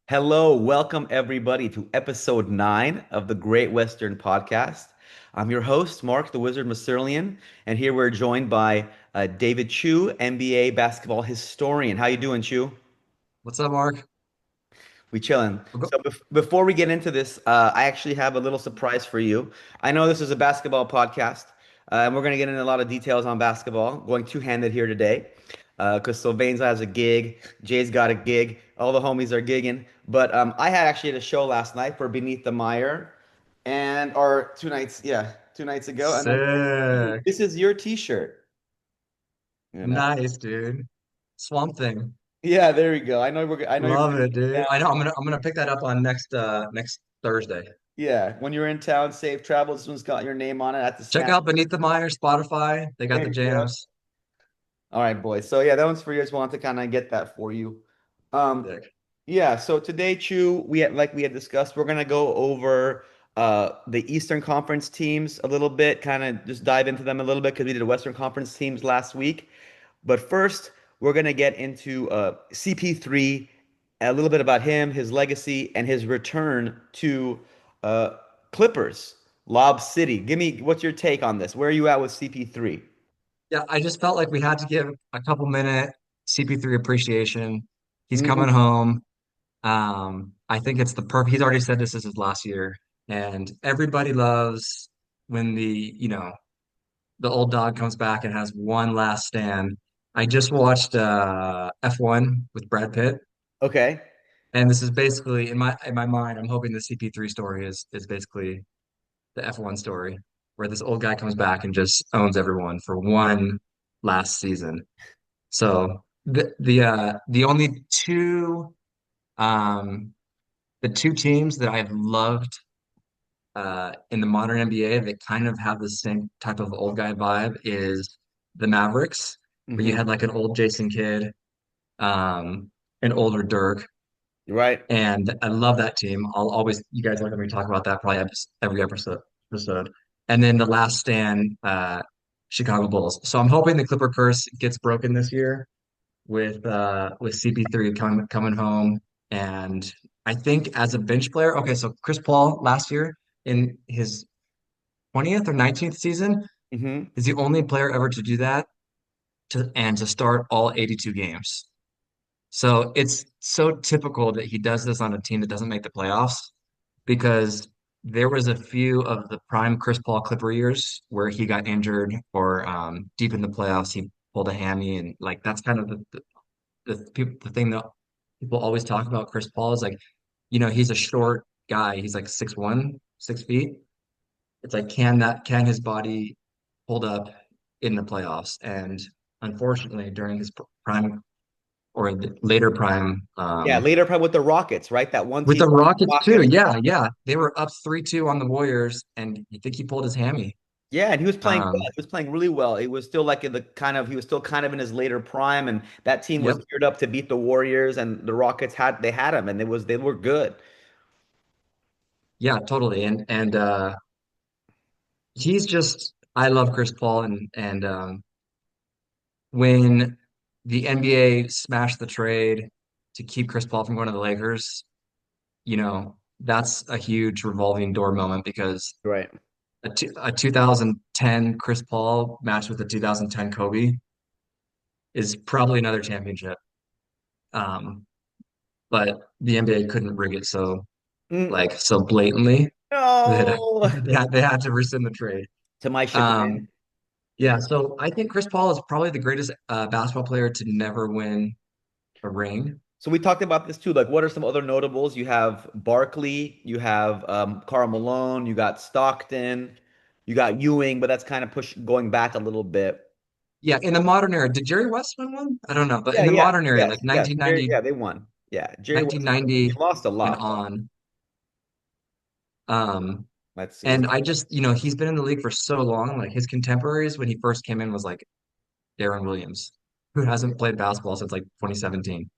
Hello, welcome everybody to episode 9 of the Great Western Podcast. I'm your host, Mark the Wizard Maserlian, and here we're joined by David Chu, NBA basketball historian. How you doing, Chu? What's up, Mark? We chilling. We'll go- So before we get into this, I actually have a little surprise for you. I know this is a basketball podcast, and we're going to get into a lot of details on basketball, going two-handed here today, because Sylvain's has a gig, Jay's got a gig, all the homies are gigging. But I had actually a show last night for Beneath the Mire, and or 2 nights, yeah, 2 nights ago, and Sick. this is your T-shirt. You know? Nice, dude. Swamp Thing. Yeah, there we go. I know you're Love gonna it, be dude. down. I know I'm gonna pick that up on next Thursday. Yeah, when you're in town, safe travels. This one's got your name on it at the Check snap. out Beneath the Mire, Spotify. They got There the you go. jams. All right, boys. So yeah, that one's for you. I just wanted to kind of get that for you. Um, Sick. yeah. So today, Chu, like we had discussed, we're gonna go over the Eastern Conference teams a little bit, kind of just dive into them a little bit because we did Western Conference teams last week. But first, we're gonna get into CP3, a little bit about him, his legacy, and his return to uh, Clippers, Lob City. Give me what's your take on this? Where are you at with CP3? Yeah, I just felt like we had to give a couple minute CP3 appreciation. He's Mhm. coming home. I think it's the perfect. He's already said this is his last year, and everybody loves when the old dog comes back and has one last stand. I just watched F1 with Brad Pitt, Okay. and this is basically in my mind, I'm hoping the CP3 story is basically the F1 story, where this old guy comes back and just owns everyone for one last season. So the only um the two teams that I've loved in the modern NBA that kind of have the same type of old guy vibe is the Mavericks, where you Hmm. had like an old Jason Kidd, an older Dirk, Right. and I love that team. I'll always, you guys will hear me talk about that probably every episode. And then the last stand, Chicago Bulls. So I'm hoping the Clipper curse gets broken this year with CP3 coming home. And I think as a bench player, okay, so Chris Paul last year in his 20th or 19th season Hmm. is the only player ever to do that to start all 82 games. So it's so typical that he does this on a team that doesn't make the playoffs because there was a few of the prime Chris Paul Clipper years where he got injured or deep in the playoffs he pulled a hammy and like that's kind of the thing that people always talk about Chris Paul is like he's a short guy, he's like 6'1", 6 feet. It's like can his body hold up in the playoffs? And unfortunately, during his prime or the later prime, Yeah, later probably with the Rockets, right? That one with team the Rockets too, Rockets. yeah, yeah, they were up 3-2 on the Warriors, and you think he pulled his hammy. Yeah, and he was playing well. Um, He was playing really well. It was still like in the kind of he was still kind of in his later prime, and that team was yep, geared up to beat the Warriors, and the Rockets had him, and they were good. yeah, totally. And he's just I love Chris Paul, and when the NBA smashed the trade to keep Chris Paul from going to the Lakers, that's a huge revolving door moment because Right. a 2010 Chris Paul matched with a 2010 Kobe is probably another championship. Um, but the NBA couldn't rig it Mm, so blatantly that no, they had to rescind the trade. to my chagrin. Um, yeah, so I think Chris Paul is probably the greatest basketball player to never win a ring. So we talked about this too. Like, what are some other notables? You have Barkley, you have Karl Malone, you got Stockton, you got Ewing, but that's kind of going back a little bit. Yeah, in the modern era, did Jerry West win one? I don't know, but Yeah, in the yeah, modern era, yes, like yes. Jerry, 1990, yeah, they won. Yeah, Jerry West. He 1990 lost a and lot though. on. Um, Let's see. and I just, he's been in the league for so long. Like his contemporaries when he first came in was like Darren Williams, who hasn't played basketball since like 2017.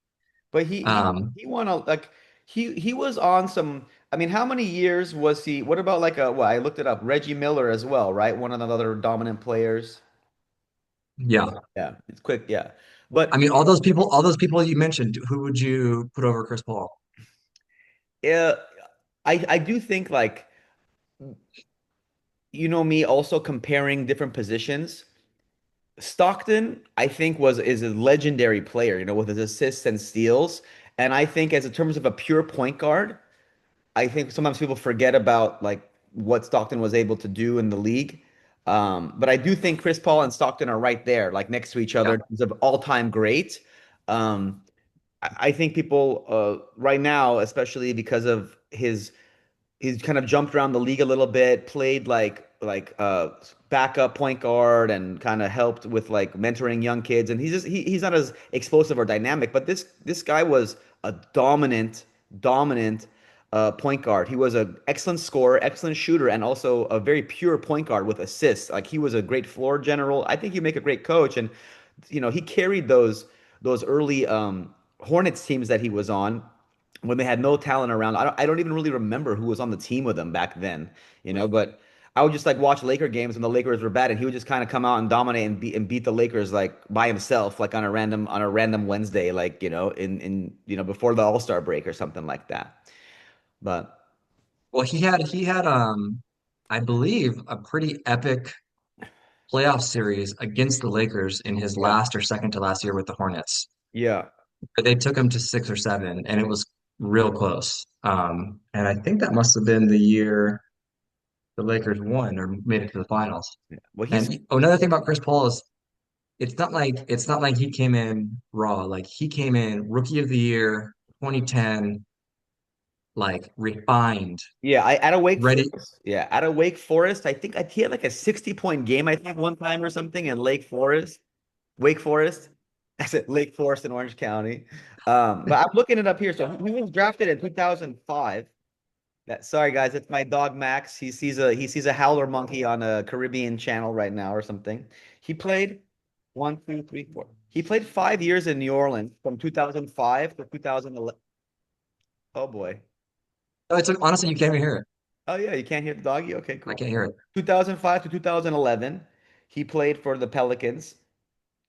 But he Um, he won a like he was on some. I mean, how many years was he? What about like a? Well, I looked it up. Reggie Miller as well, right? One of the other dominant players. yeah. Yeah, it's quick. Yeah, I but mean, all those people you mentioned, who would you put over Chris Paul? Yeah, I do think like me also comparing different positions. Stockton, I think, is a legendary player, with his assists and steals. And I think as in terms of a pure point guard, I think sometimes people forget about like what Stockton was able to do in the league. But I do think Chris Paul and Stockton are right there, like next to each other Yeah. in terms of all-time great. Um, I think people right now, especially because of he's kind of jumped around the league a little bit, played like backup point guard and kind of helped with like mentoring young kids. And he's not as explosive or dynamic, but this guy was a dominant point guard. He was an excellent scorer, excellent shooter, and also a very pure point guard with assists. Like he was a great floor general. I think he'd make a great coach. And he carried those early Hornets teams that he was on when they had no talent around. I don't even really remember who was on the team with him back then, but I would just like watch Laker games when the Lakers were bad and he would just kind of come out and dominate and beat the Lakers like by himself, like on a random Wednesday, like, in before the All-Star break or something like that. But Well, he had I believe a pretty epic playoff series against the Lakers in his yeah, last or second to last year with the Hornets. yeah, But they took him to 6 or 7, and it was real close. And I think that must have been the year the Lakers won or made it to the finals. yeah. Well, And another thing about Chris Paul is it's not like he came in raw. Like he came in rookie of the year, 2010, like refined, yeah, I at a Wake ready. Forest. Yeah, at a Wake Forest, I think he had like a 60-point game, I think, one time or something in Wake Forest. That's it, Lake Forest in Orange County. But I'm looking it up here. So he was drafted in 2005. Sorry guys, it's my dog Max. He sees a howler monkey on a Caribbean channel right now or something. He played 1, 2, 3, 4. He played 5 years in New Orleans from 2005 to 2011. Oh boy. Oh, honestly, you can't even hear it. Oh yeah, you can't hear the doggy? Okay, I cool. can't hear it. 2005 to 2011, he played for the Pelicans.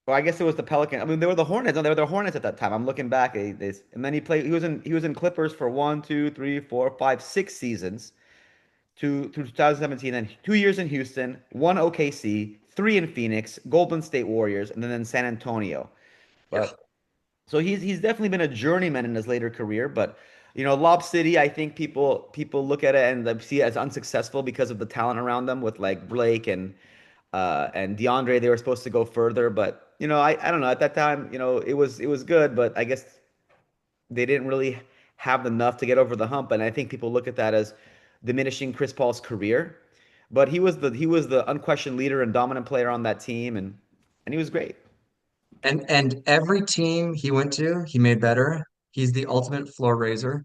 Or I guess it was the Pelican. I mean, they were the Hornets. No, they were the Hornets at that time. I'm looking back. And then he played. He was in Clippers for 1, 2, 3, 4, 5, 6 seasons through 2017. Then 2 years in Houston, one OKC, three in Phoenix, Golden State Warriors, and then San Antonio. Yeah. But so he's definitely been a journeyman in his later career. But Lob City, I think people look at it and they see it as unsuccessful because of the talent around them with like Blake and DeAndre. They were supposed to go further, but I don't know. At that time, it was good, but I guess they didn't really have enough to get over the hump. And I think people look at that as diminishing Chris Paul's career. But he was the unquestioned leader and dominant player on that team, and he was great. And every team he went to, he made better. He's the ultimate floor raiser.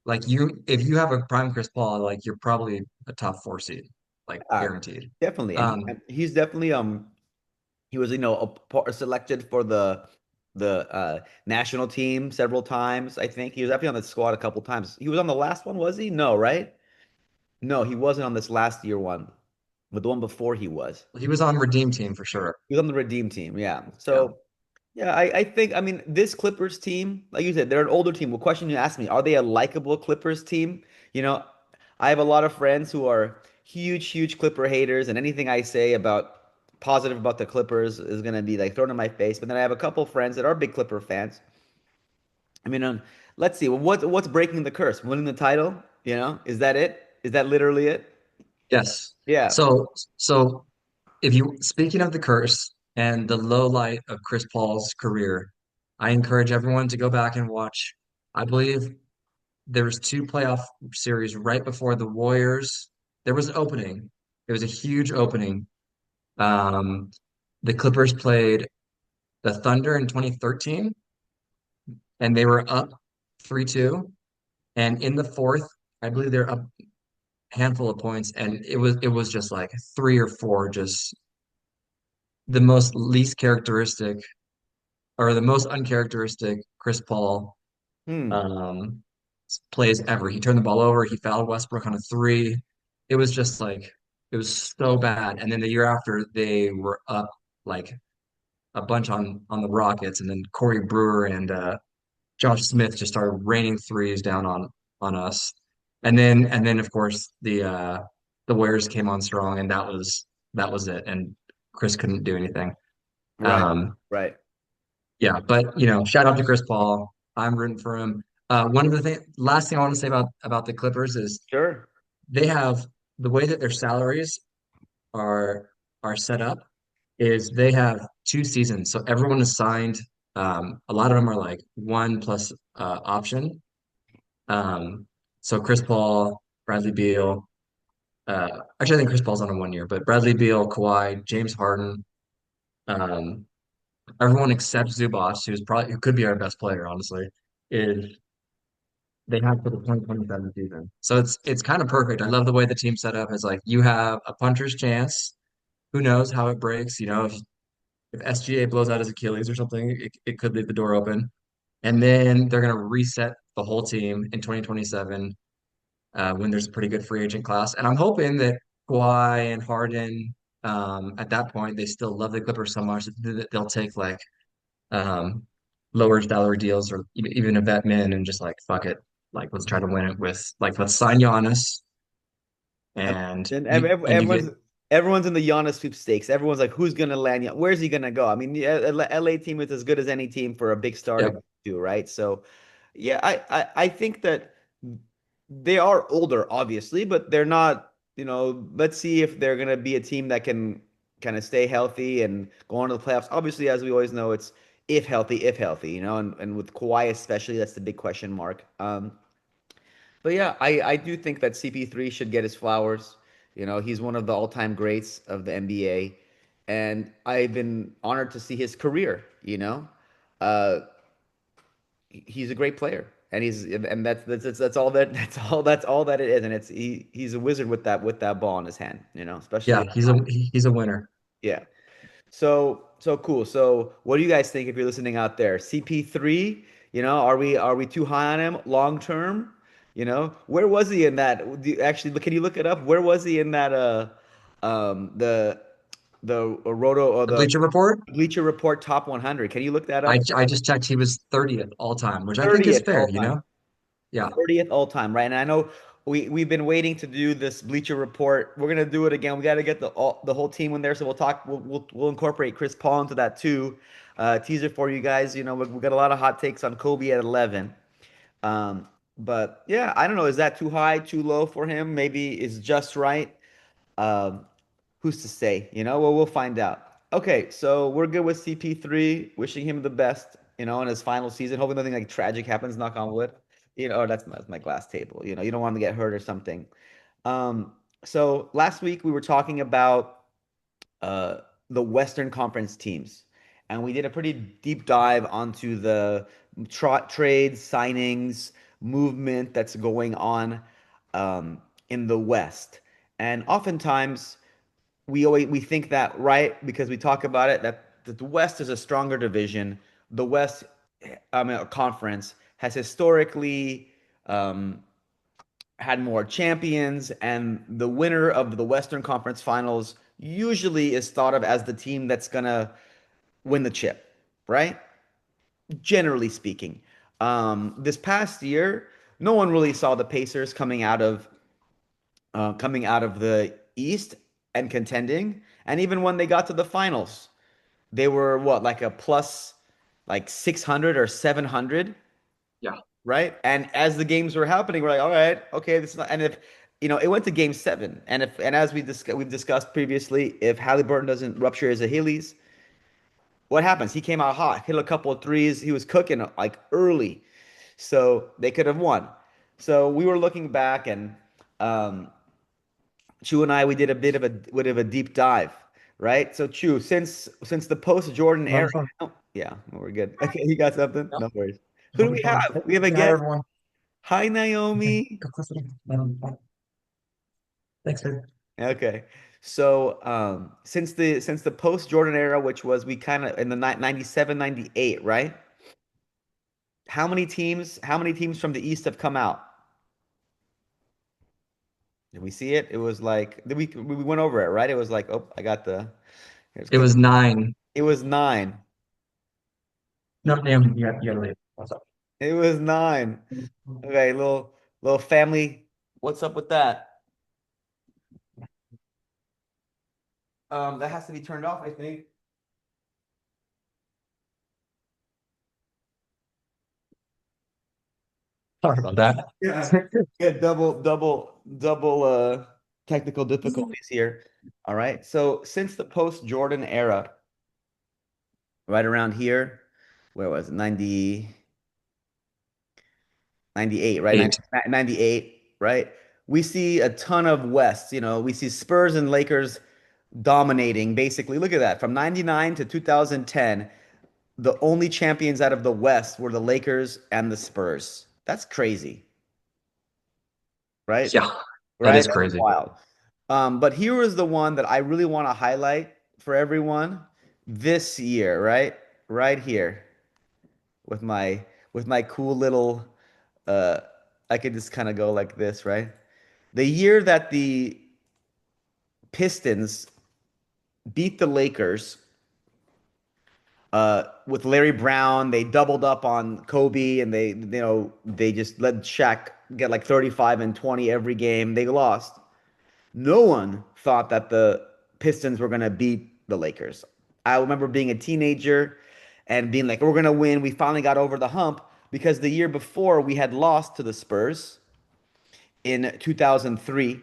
Like if you have a prime Chris Paul, like you're probably a top 4 seed, like Uh, guaranteed. Definitely, and Um, he's definitely he was selected for the national team several times. I think he was definitely on the squad a couple times. He was on the last one, was he? No, right? No, he wasn't on this last year one, but the one before he was. he was on Redeem Team for sure. He was on the Redeem team. Yeah. Yeah. So yeah, I think I mean this Clippers team, like you said, they're an older team. Well, question you asked me, are they a likable Clippers team? You know, I have a lot of friends who are huge Clipper haters, and anything I say about positive about the Clippers is gonna be like thrown in my face. But then I have a couple friends that are big Clipper fans. I mean, let's see. Well, what's breaking the curse? Winning the title? Is that it? Is that literally it? Yes. Yeah. So if you speaking of the curse and the low light of Chris Paul's career, I encourage everyone to go back and watch. I believe there was 2 playoff series right before the Warriors. There was an opening. It was a huge opening. Um, the Clippers played the Thunder in 2013, and they were up 3-2. And in the fourth, I believe they're up a handful of points, and it was just like 3 or 4, just the most least characteristic or the most uncharacteristic Chris Paul Hmm. um, plays ever. He turned the ball over. He fouled Westbrook on a three. It was just like it was so bad. And then the year after, they were up like a bunch on the Rockets, and then Corey Brewer and Josh Smith just started raining threes down on us. And then of course the Warriors came on strong, and that was it. And Chris couldn't do anything. Right, Um, right. yeah, but shout out to Chris Paul. I'm rooting for him. One of the last thing I want to say about the Clippers is Sure. they have the way that their salaries are are set up is they have 2 seasons. So everyone is signed. A lot of them are like one plus option. Um, so Chris Paul, Bradley Beal. Actually, I think Chris Paul's on a 1 year, but Bradley Beal, Kawhi, James Harden, um, everyone except Zubac, who could be our best player, honestly, is they have for the 2027 season. So it's kind of perfect. I love the way the team set up. It's like you have a puncher's chance. Who knows how it breaks? If SGA blows out his Achilles or something, it could leave the door open. And then they're going to reset the whole team in 2027 when there's a pretty good free agent class. And I'm hoping that Kawhi and Harden, at that point, they still love the Clippers so much that they'll take like um, lower salary deals or even a vet min and just like fuck it, like let's try to win it with like let's sign Giannis And and then you get everyone's in the Giannis sweepstakes. Everyone's like, who's gonna land? Where's he gonna go? I mean, the LA team is as good as any team for a big star to yep go to, right? So, yeah, I think that they are older, obviously, but they're not. Let's see if they're gonna be a team that can kind of stay healthy and go on to the playoffs. Obviously, as we always know, it's if healthy, and with Kawhi especially, that's the big question mark. But yeah, I do think that CP3 should get his flowers. He's one of the all-time greats of the NBA, and I've been honored to see his career. Uh, he's a great player, and that's all that's all that it is, and he's a wizard with that ball in his hand. yeah Especially he's a winner. yeah. So cool. So what do you guys think if you're listening out there? CP3, are we too high on him long term? Where was he in that? Actually, can you look it up? Where was he in that um the the Roto or The the Bleacher Report. Bleacher Report top 100? Can you look that I up? I just checked. He was 30th all time, which I think is 30th fair. all time. Yeah, 30th all time, right? And I know we've been waiting to do this Bleacher Report. We're gonna do it again. We got to get the whole team in there. So we'll talk. We'll incorporate Chris Paul into that too. Teaser for you guys. We got a lot of hot takes on Kobe at 11. But yeah, I don't know. Is that too high, too low for him? Maybe it's just right. Um, who's to say? Well, we'll find out. Okay, so we're good with CP3. Wishing him the best, in his final season. Hoping nothing like tragic happens. Knock on wood. That's my glass table. You don't want him to get hurt or something. Um, so last week we were talking about uh, the Western Conference teams, and we did a pretty deep dive onto the trades, signings, movement that's going on in the West. And oftentimes we think that, right, because we talk about it, that the West is a stronger division. The West, I mean, conference has historically um, had more champions, and the winner of the Western Conference Finals usually is thought of as the team that's gonna win the chip, right? Generally speaking. This past year, no one really saw the Pacers coming out of the East and contending. And even when they got to the finals, they were what, like a plus like 600 or 700, yeah. right? And as the games were happening, we're like, all right, okay, this is not, and if it went to game seven, and as we've discussed previously, if Halliburton doesn't rupture his Achilles, what happens? He came out hot, hit a couple of threes, he was cooking like early, so they could have won. So we were looking back, and um, Chu and I, we did a bit of a deep dive, right? So Chu, since the post Jordan I'm having era, fun. yeah, we're good. Okay, you got something? Yep, No worries. I'm Who do having we fun. have? We have a Say hi, guest. everyone. Hi, Okay, Naomi. go close it Thanks, babe. Okay. So, since the post Jordan era, which was we kind of in the 97, 98, right? How many teams from the East have come out? Did we see it? It was like we went over it, right? It was like, oh, I got here's It was 9. it was nine. No, Naomi, you gotta leave. What's up? It was nine. Okay, little. Little family. What's up with that? That has to be turned off, I think. Sorry about that. Yeah. Yeah, double technical difficulties here. All right. So since the post-Jordan era, right around here, where was it? 98, right? 8. 98, right? We see a ton of West, we see Spurs and Lakers dominating basically. Look at that. From 99 to 2010, the only champions out of the West were the Lakers and the Spurs. That's crazy, right? Yeah, that Right? is That's crazy. wild. But here is the one that I really want to highlight for everyone this year, right? Right here with my cool little uh I could just kind of go like this, right? The year that the Pistons beat the Lakers with Larry Brown, they doubled up on Kobe and they just let Shaq get like 35 and 20 every game. They lost. No one thought that the Pistons were going to beat the Lakers. I remember being a teenager and being like, we're going to win. We finally got over the hump because the year before we had lost to the Spurs in 2003.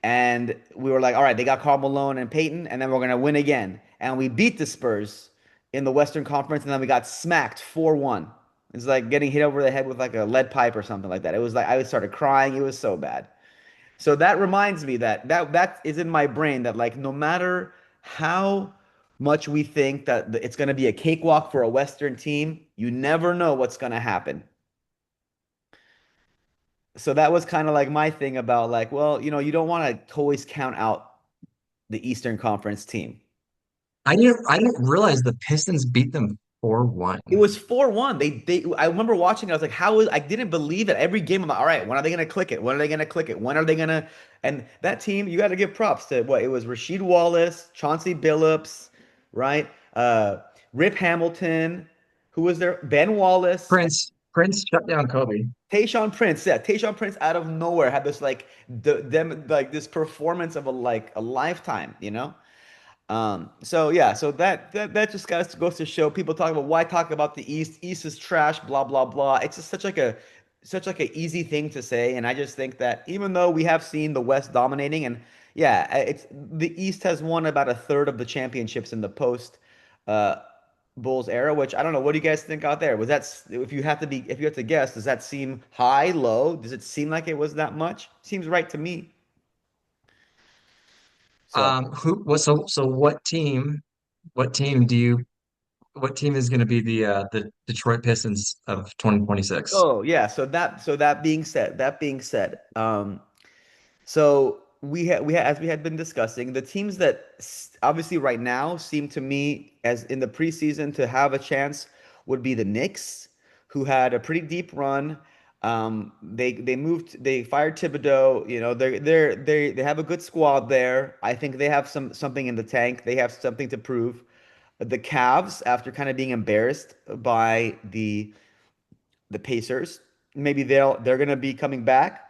And we were like, all right, they got Karl Malone and Peyton, and then we're going to win again. And we beat the Spurs in the Western Conference, and then we got smacked 4-1. It's like getting hit over the head with like a lead pipe or something like that. It was like I started crying. It was so bad. So that reminds me that is in my brain that like no matter how much we think that it's going to be a cakewalk for a Western team, you never know what's going to happen. So that was kind of like my thing about like, well, you don't want to always count out the Eastern Conference team. I didn't realize the Pistons beat them 4-1. It was 4-1. They I remember watching, I was like, how is I didn't believe it. Every game I'm like, all right, when are they gonna click it? When are they gonna click it? When are they gonna and that team, you gotta give props to what it was Rasheed Wallace, Chauncey Billups, right? Rip Hamilton, who was there? Ben Wallace, Prince shut down Kobe. Tayshaun Prince. Yeah, Tayshaun Prince out of nowhere had this like them like this performance of a lifetime. So yeah, so that just goes to show people talk about why talk about the East. East is trash, blah blah blah. It's just such like a easy thing to say, and I just think that even though we have seen the West dominating, and yeah, it's the East has won about a third of the championships in the post uh Bulls era, which I don't know. What do you guys think out there? If you have to guess, does that seem high, low? Does it seem like it was that much? Seems right to me. So. Who what so what team is going to be the Detroit Pistons of 2026? Oh yeah, so that being said, so as we had been discussing, the teams that obviously right now seem to me as in the preseason to have a chance would be the Knicks, who had a pretty deep run. They fired Thibodeau. They have a good squad there. I think they have something in the tank. They have something to prove. The Cavs, after kind of being embarrassed by the Pacers. Maybe they're gonna be coming back.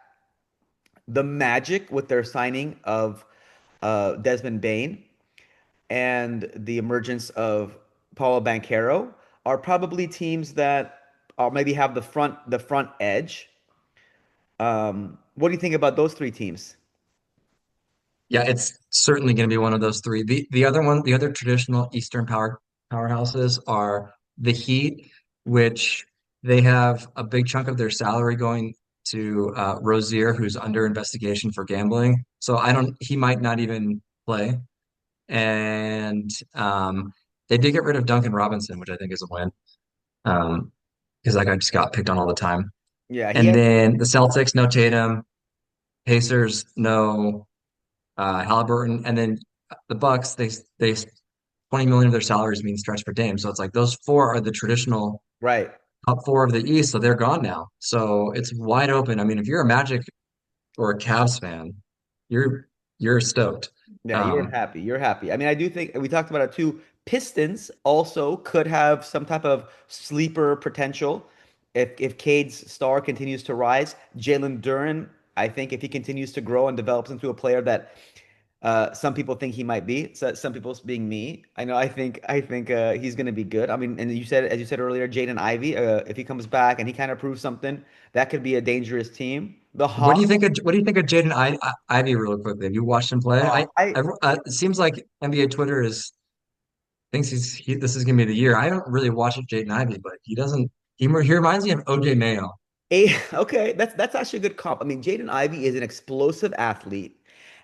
The Magic with their signing of Desmond Bain and the emergence of Paulo Banchero are probably teams that maybe have the front edge. What do you think about those three teams? Yeah, it's certainly going to be one of those three. The other traditional Eastern powerhouses are the Heat, which they have a big chunk of their salary going to Rozier, who's under investigation for gambling. So I don't, he might not even play. And they did get rid of Duncan Robinson, which I think is a win, because that guy just got picked on all the time. Yeah, he And had. then the Celtics, no Tatum. Pacers, no Halliburton, and then the Bucks, they 20 million of their salaries being stretched for Dame. So it's like those four are the traditional Right. top four of the East, so they're gone now. So it's wide open. I mean, if you're a Magic or a Cavs fan, you're you're stoked. Yeah, you're Um, happy. You're happy. I mean, I do think we talked about it too. Pistons also could have some type of sleeper potential. if Cade's star continues to rise, Jalen Duren, I think if he continues to grow and develops into a player that some people think he might be, so some people being me, I know I think he's going to be good. I mean, and you said as you said earlier, Jaden Ivey, if he comes back and he kind of proves something, that could be a dangerous team. The Hawks, What do you think of Ivy real quickly? Have you watched him play? I It seems like NBA Twitter is thinks this is gonna be the year. I don't really watch it, Jaden Ivey, but he reminds me of OJ Mayo. okay, that's actually a good comp. I mean, Jaden Ivey is an explosive athlete,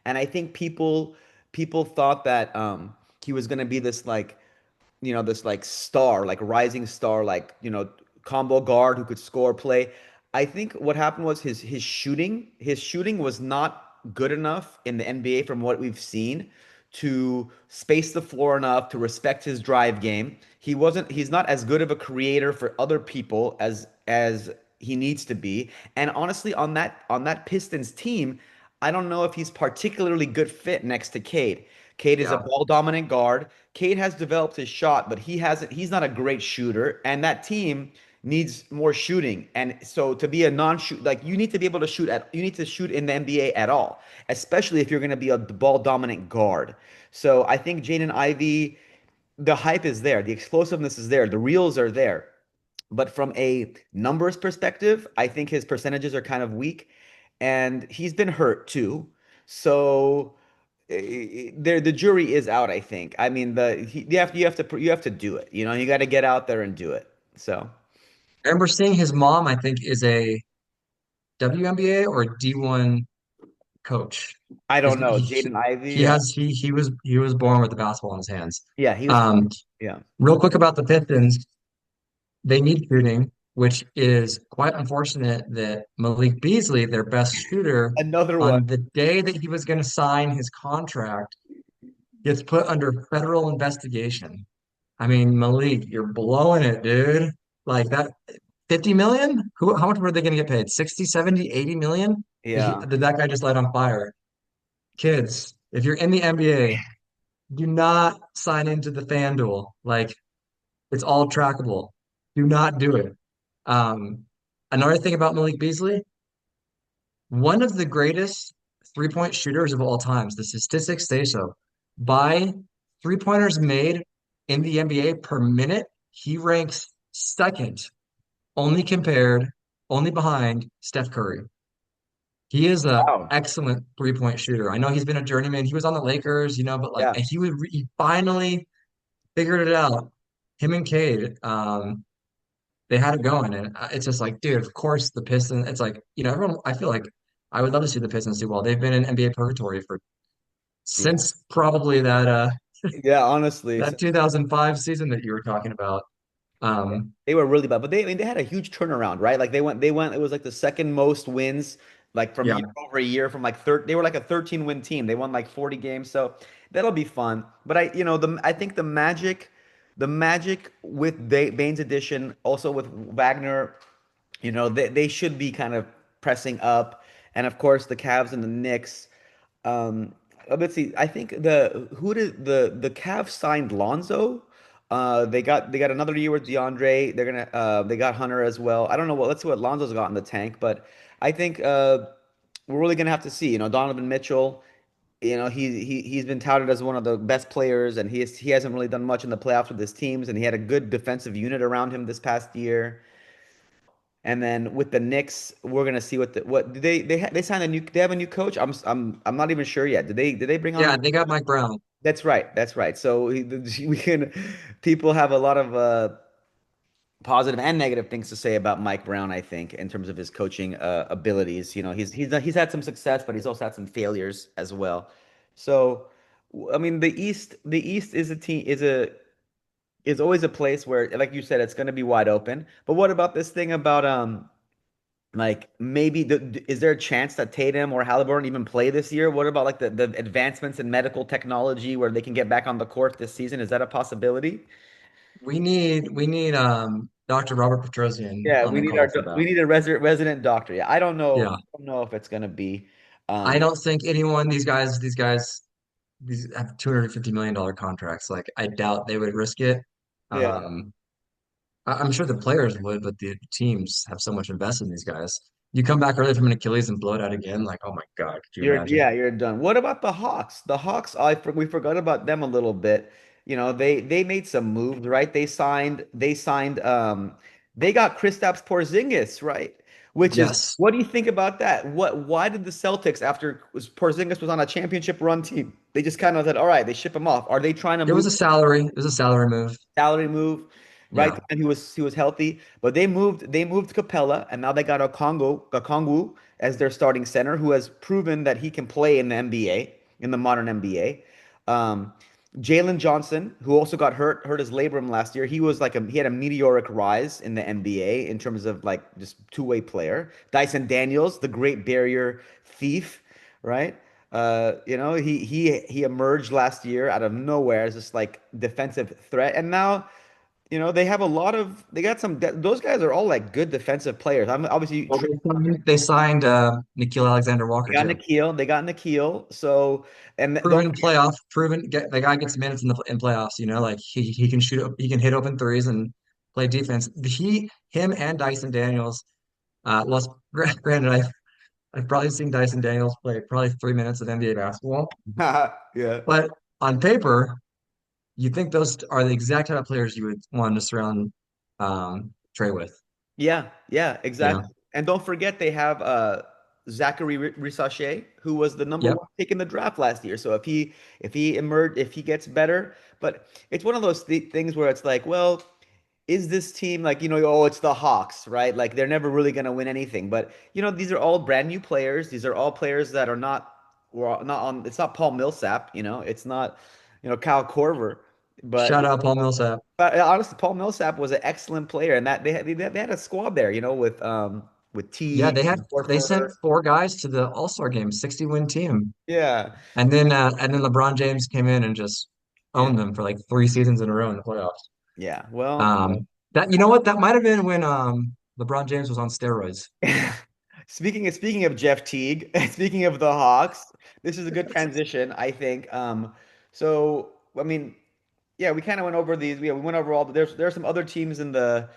and I think people thought that he was going to be this like this like star, like rising star, like combo guard who could score, play. I think what happened was his shooting was not good enough in the NBA from what we've seen to space the floor enough to respect his drive game. He's not as good of a creator for other people as he needs to be. And honestly, on that Pistons team, I don't know if he's particularly good fit next to Cade. Cade is a Yeah. ball dominant guard. Cade has developed his shot, but he's not a great shooter, and that team needs more shooting. And so to be a non-shoot, like you need to be able to you need to shoot in the NBA at all, especially if you're going to be a ball dominant guard. So I think Jaden Ivey, the hype is there, the explosiveness is there, the reels are there. But from a numbers perspective, I think his percentages are kind of weak, and he's been hurt too. So there, the jury is out, I think. I mean, you have to do it. You got to get out there and do it. So I remember seeing his mom, I think, is a WNBA or D1 coach. I His don't know, Jaden Ivey. he was born with the basketball in his hands. Yeah, he was. Um, Yeah, Real quick about the Pistons, they need shooting, which is quite unfortunate that Malik Beasley, their best shooter, another one. on the day that he was going to sign his contract, gets put under federal investigation. I mean, Malik, you're blowing it, dude. Like that 50 million? How much were they going to get paid? 60, 70, 80 million? Yeah, Did that guy just light on fire? Kids, if you're in the NBA, do not sign into the FanDuel. Like it's all trackable. Do not do it. Um, Another thing about Malik Beasley, one of the greatest three-point shooters of all times. The statistics say so. By three-pointers made in the NBA per minute, he ranks second, only compared, only behind Steph Curry. He is a wow. excellent three-point shooter. I know he's been a journeyman. He was on the Lakers, but like Yeah, and he finally figured it out. Him and Cade, they had it going, and it's just like, dude, of course the Pistons. It's like, everyone. I feel like I would love to see the Pistons do well. They've been in NBA purgatory for yeah, since probably yeah. Honestly, that 2005 season that you were talking about. Um, they were really bad, but I mean, they had a huge turnaround, right? Like they went. It was like the second most wins, like from yeah, year over year, from like third. They were like a 13 win team. They won like 40 games, so that'll be fun. But I think the Magic with Bane's addition, also with Wagner, they should be kind of pressing up, and of course the Cavs and the Knicks. Um, let's see. I think the Cavs signed Lonzo. They got another year with DeAndre. They got Hunter as well. I don't know what let's see what Lonzo's got in the tank, but I think we're really gonna have to see. Donovan Mitchell. He's been touted as one of the best players, and he hasn't really done much in the playoffs with his teams, and he had a good defensive unit around him this past year. And then with the Knicks, we're gonna see what did they signed a new they have a new coach. I'm not even sure yet. Did they bring on a yeah, they got Mike Brown. That's right. That's right. So we can people have a lot of positive and negative things to say about Mike Brown, I think, in terms of his coaching abilities. He's had some success, but he's also had some failures as well. So I mean, the East is a team is always a place where, like you said, it's going to be wide open. But what about this thing about like maybe is there a chance that Tatum or Halliburton even play this year? What about like the advancements in medical technology where they can get back on the court this season? Is that a possibility? We need Dr. Robert Petrosian Yeah, on we the need call our for we that. need a resident doctor. Yeah, I don't know. Yeah. I don't know if it's gonna be. I Um, don't think anyone, these have $250 million contracts. Like, I doubt they would risk it. yeah, Um, I'm sure the players would, but the teams have so much invested in these guys. You come back early from an Achilles and blow it out again, like, oh my God, could you imagine? You're done. What about the Hawks? The Hawks, we forgot about them a little bit. You know, they made some moves, right? They got Kristaps Porzingis, right? Which is Yes. what do you think about that? Why did the Celtics, after Porzingis was on a championship run team, they just kind of said, all right, they ship him off. Are they trying to It was move a salary. It was a salary move. salary move, right? Yeah. And he was healthy, but they moved Capella, and now they got Okongwu as their starting center, who has proven that he can play in the NBA, in the modern NBA. Um, Jalen Johnson, who also got hurt his labrum last year. He had a meteoric rise in the NBA in terms of like just two-way player. Dyson Daniels, the Great Barrier Thief, right? He emerged last year out of nowhere as this like defensive threat, and now, they got those guys are all like good defensive players. I'm obviously Well, they signed Nikhil Alexander-Walker too. They got Nikhil, so and don't Proven playoff, the guy gets minutes in playoffs, like he can shoot, he can hit open threes and play defense. Him and Dyson Daniels, granted, I've probably seen Dyson Daniels play probably 3 minutes of NBA basketball, yeah. but on paper, you think those are the exact type of players you would want to surround Trey with, Yeah, you know? exactly. And don't forget they have Zachary Risachet, who was the number Yep. one pick in the draft last year. So if he gets better, but it's one of those things where it's like, well, is this team like, oh, it's the Hawks, right? Like they're never really going to win anything. But these are all brand new players. These are all players that are not on. It's not Paul Millsap, it's not, Kyle Korver, but Shout out Paul Millsap. honestly, Paul Millsap was an excellent player, and that they had a squad there, with Yeah, Teague, they sent Horford. 4 guys to the All-Star game, 60-win team. Yeah, And then LeBron James came in and just yeah, owned them for like 3 seasons in a row in the playoffs. yeah. Well, That you know what? That might have been when LeBron James was on steroids. speaking of Jeff Teague, speaking of the Hawks, this is a good transition, I think. So I mean, yeah, we kind of went over these. We went over all. There's some other teams in the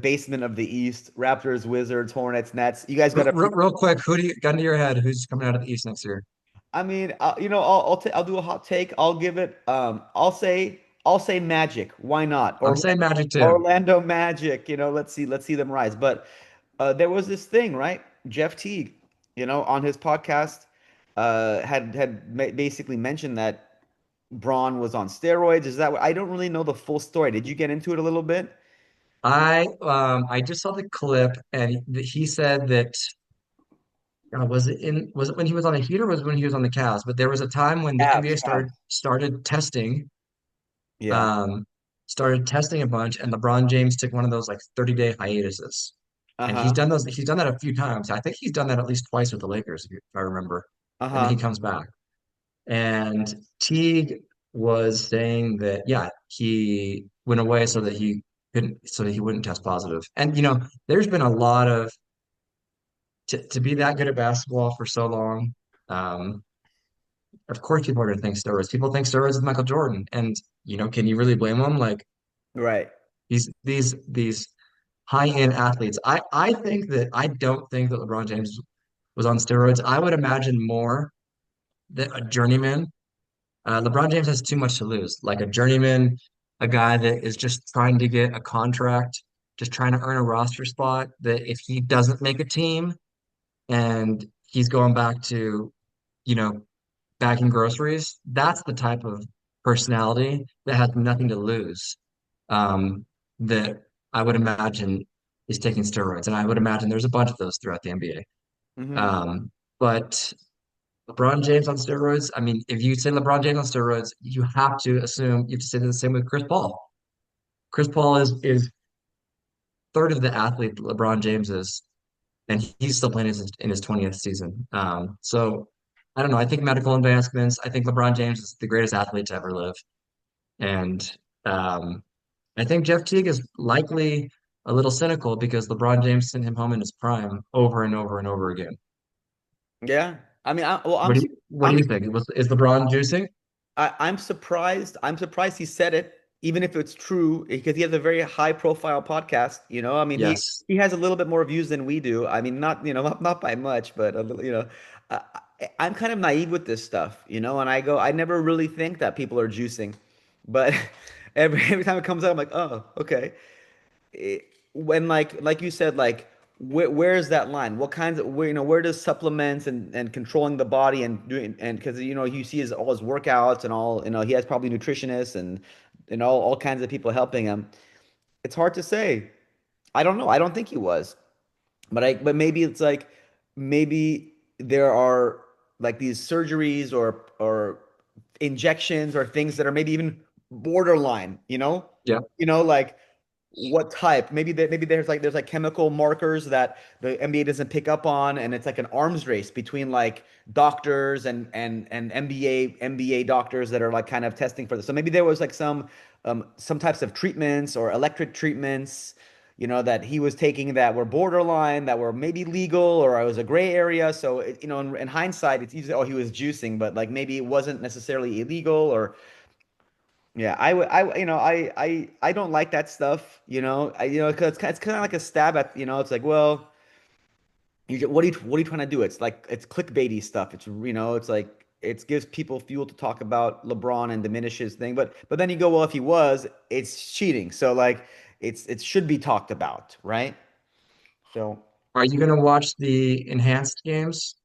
basement of the East: Raptors, Wizards, Hornets, Nets. You guys got a Real quick, who do you got into your head? Who's coming out of the East next year? I mean, I'll do a hot take. I'll give it. I'll say Magic. Why not? I'm Or saying Magic too. Orlando Magic. Let's see them rise. But there was this thing, right? Jeff Teague, on his podcast, had basically mentioned that Braun was on steroids. Is that what? I don't really know the full story. Did you get into it a little bit? I just saw the clip and he said that was it when he was on the Heat or was it when he was on the Cavs? But there was a time when the NBA Cavs, started Cavs. started testing Yeah. um started testing a bunch and LeBron James took one of those like 30-day hiatuses. And Uh-huh. he's done that a few times. I think he's done that at least twice with the Lakers, if I remember. And then Uh-huh. he comes back. And Teague was saying that, yeah, he went away so that he wouldn't test positive. And there's been a lot of to be that good at basketball for so long. Um, of course, people are going to think steroids. People think steroids with Michael Jordan, and can you really blame them? Like Right. these high-end athletes. I don't think that LeBron James was on steroids. I would imagine more that a journeyman. LeBron James has too much to lose. Like a journeyman, a guy that is just trying to get a contract, just trying to earn a roster spot. That if he doesn't make a team and he's going back to, you know, bagging groceries, that's the type of personality that has nothing to lose. That I would imagine is taking steroids, and I would imagine there's a bunch of those throughout the NBA. Mm-hmm. But LeBron James on steroids. I mean, if you say LeBron James on steroids, you have to say the same with Chris Paul. Chris Paul is third of the athlete that LeBron James is, and he's still playing in his 20th season. So I don't know. I think medical advancements. I think LeBron James is the greatest athlete to ever live, and um, I think Jeff Teague is likely a little cynical because LeBron James sent him home in his prime over and over and over again. Yeah. I mean, What do you I'm think? Is LeBron juicing? I'm surprised. I'm surprised he said it. even if it's true, because he has a very high profile podcast, I mean, Yes. he has a little bit more views than we do. I mean, not, not by much, but a little, I, I'm kind of naive with this stuff, and I never really think that people are juicing, but every time it comes out, I'm like, oh, okay. When like you said, like where is that line? What kinds of where does supplements and controlling the body and doing and because you see all his workouts and all he has probably nutritionists and all kinds of people helping him. It's hard to say. I don't know. I don't think he was, but maybe it's like maybe there are like these surgeries or injections or things that are maybe even borderline. Yeah. Like what type? Maybe there's like chemical markers that the NBA doesn't pick up on, and it's like an arms race between like doctors and NBA doctors that are like kind of testing for this. So maybe there was like some types of treatments or electric treatments, that he was taking that were borderline, that were maybe legal, or it was a gray area. So in hindsight, it's easy. Oh, he was juicing, but like maybe it wasn't necessarily illegal or yeah, I would, I don't like that stuff, 'cause it's kind of like a stab at, it's like, well, what are you trying to do? It's like, it's clickbaity stuff. It's like, it gives people fuel to talk about LeBron and diminishes thing. But then you go, well, if he was, it's cheating. So like, it should be talked about, right? So, Are you gonna watch the enhanced games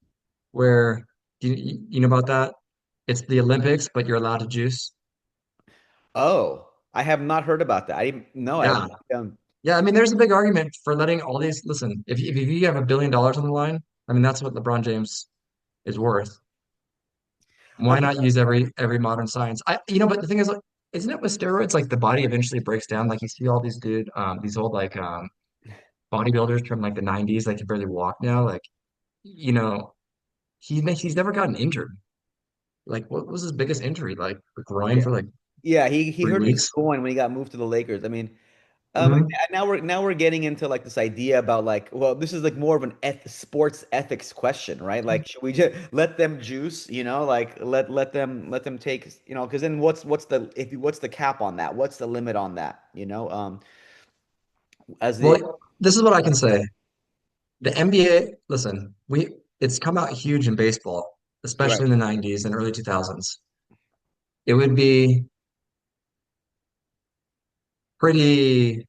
where you know about that? It's the Olympics, but you're allowed to juice. oh, I have not heard about that. No, I have Yeah. not. Yeah, I mean, there's a big argument for letting all these, listen, if you have $1 billion on the line, I mean, that's what LeBron James is worth. I Why mean, not use every modern science? But the thing is, like, isn't it with steroids, like the body eventually breaks down? Like you see all these old like bodybuilders from like the 90s, like can barely walk now. Like, you know, he's never gotten injured. Like, what was his biggest injury? Like the groin yeah, for like yeah, he three hurt his weeks. groin when he got moved to the Lakers. I mean, Hmm. now we're getting into like this idea about like, well, this is like more of an sports ethics question, right? Like, should we just let them juice, like let them take, because then what's the cap on that? What's the limit on that? As the Well, this is what I can say. The NBA, listen, it's come out huge in baseball, right, especially in the 90s and early 2000s. It would be pretty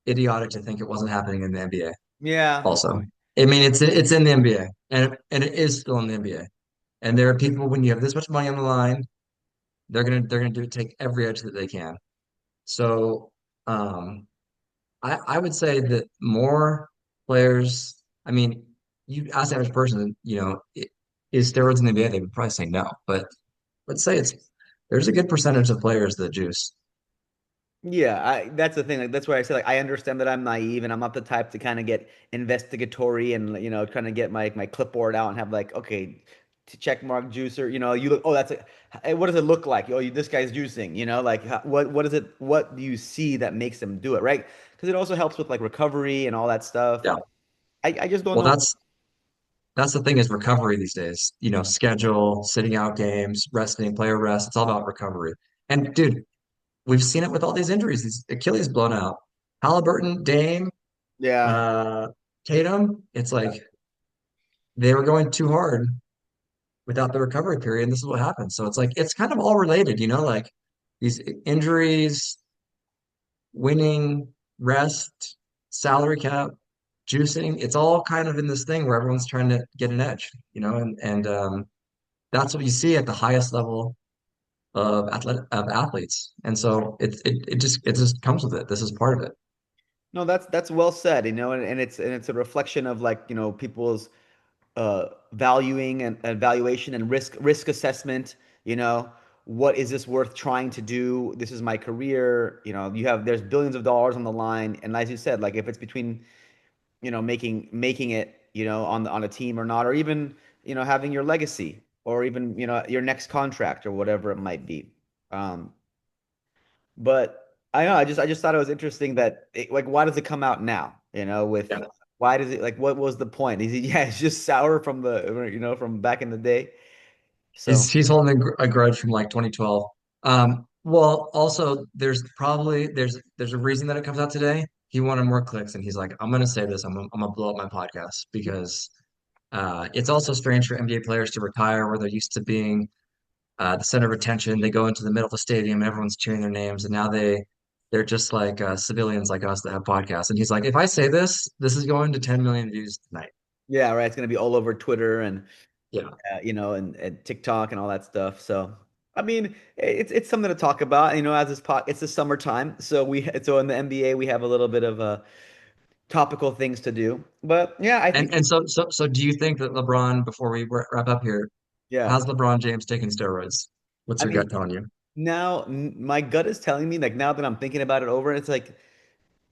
idiotic to think it wasn't happening in the NBA yeah, also. I mean, it's in the NBA and it is still in the NBA. And there are people when you have this much money on the line, they're gonna take every edge that they can. So um I would say that more players, I mean, you ask the average person, is steroids in the NBA? They would probably say no. But let's say there's a good percentage of players that juice. yeah. That's the thing. Like, that's why I say like I understand that I'm naive and I'm not the type to kind of get investigatory and kind of get my clipboard out and have like, okay, to check mark juicer. You look. Oh, that's a. Hey, what does it look like? Oh, this guy's juicing. Like what is it? What do you see that makes him do it? Right? Because it also helps with like recovery and all that stuff. Yeah. And I just don't Well, know. that's the thing is recovery these days. Schedule, sitting out games, resting, player rest. It's all about recovery. And dude, we've seen it with all these injuries. These Achilles blown out. Halliburton, Dame, Yeah. uh, Tatum. It's like they were going too hard without the recovery period, and this is what happens. So it's like it's kind of all related, like these injuries, winning, rest, salary cap, juicing. It's all kind of in this thing where everyone's trying to get an edge, and that's what you see at the highest level of athletes. And so it just comes with it. This is part of it. No, that's well said. And it's a reflection of like people's valuing and evaluation and risk assessment. You know, what is this worth trying to do? This is my career. There's billions of dollars on the line, and as you said, like if it's between making it on a team or not, or even having your legacy, or even your next contract or whatever it might be. Um, but I know I just thought it was interesting that like why does it come out now? With Yeah. why does it like what was the point? Is it yeah, it's just sour from from back in the day. So He's holding a grudge from like 2012. Well, also there's a reason that it comes out today. He wanted more clicks, and he's like, I'm gonna say this. I'm gonna blow up my podcast because it's also strange for NBA players to retire where they're used to being the center of attention. They go into the middle of the stadium and everyone's cheering their names, and now they're just like civilians like us that have podcasts. And he's like, if I say this, this is going to 10 million views tonight. Yeah, right. It's gonna be all over Twitter and Yeah. and TikTok and all that stuff. So, I mean, it's something to talk about. As it's the summertime, so in the NBA we have a little bit of topical things to do. But yeah, I think And so do you think that LeBron, before we wrap up here, yeah. how's LeBron James taking steroids? What's I your mean, gut telling you? my gut is telling me like now that I'm thinking about it over, it's like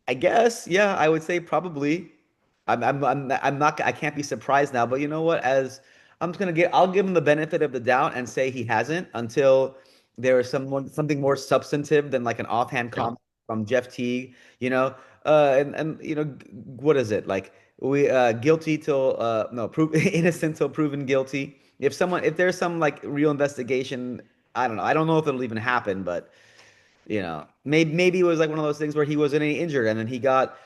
I guess, yeah, I would say probably. I'm not, I can't be surprised now, but you know what? I'll give him the benefit of the doubt and say he hasn't until there is something more substantive than like an offhand Yeah. comment from Jeff Teague, you know? What is it? Like guilty till, no, prove innocent till proven guilty. If there's some like real investigation, I don't know. I don't know if it'll even happen, but maybe it was like one of those things where he wasn't any injured and then he got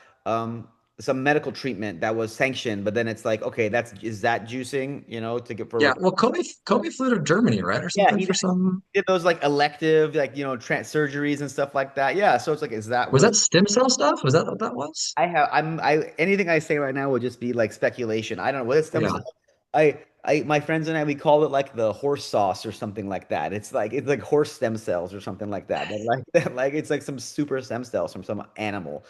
some medical treatment that was sanctioned, but then it's like, okay, is that juicing, to get for Yeah. Well, Kobe flew to Germany, right? Or yeah, something for some did those like elective like trans surgeries and stuff like that. Yeah, so it's like, is that was what that stem cell stuff? Was that what that was? I anything I say right now would just be like speculation. I don't know what it's stem Yeah. cell. My friends and I we call it like the horse sauce or something like that. It's like horse stem cells or something like that. That like that like it's like some super stem cells from some animal.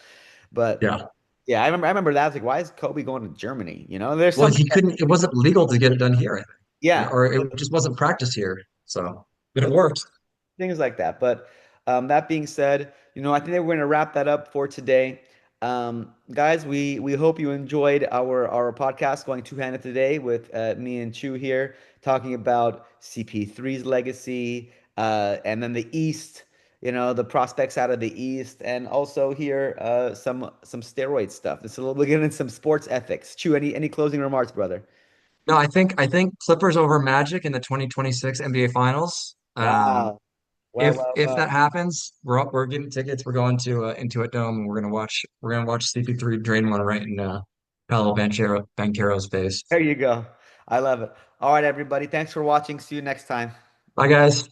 But Yeah. yeah, I remember that. I was like, why is Kobe going to Germany? There's Well, something he couldn't, it wasn't legal to get it done here, I think. yeah, Or it just wasn't practiced here. So, but it worked. things like that. But that being said, I think that we're going to wrap that up for today. Guys, we hope you enjoyed our podcast going two-handed today with me and Chu here talking about CP3's legacy, and then the East, the prospects out of the East, and also here some steroid stuff. We're getting into some sports ethics. Chu, any closing remarks, brother? No, I think Clippers over Magic in the 2026 NBA Finals. Wow. Wow, wow, If wow. that happens, we're getting tickets. We're going to Intuit Dome, and we're gonna watch CP3 drain one right in Paolo Banchero's face. There you go. I love it. All right, everybody. Thanks for watching. See you next time. Bye, guys.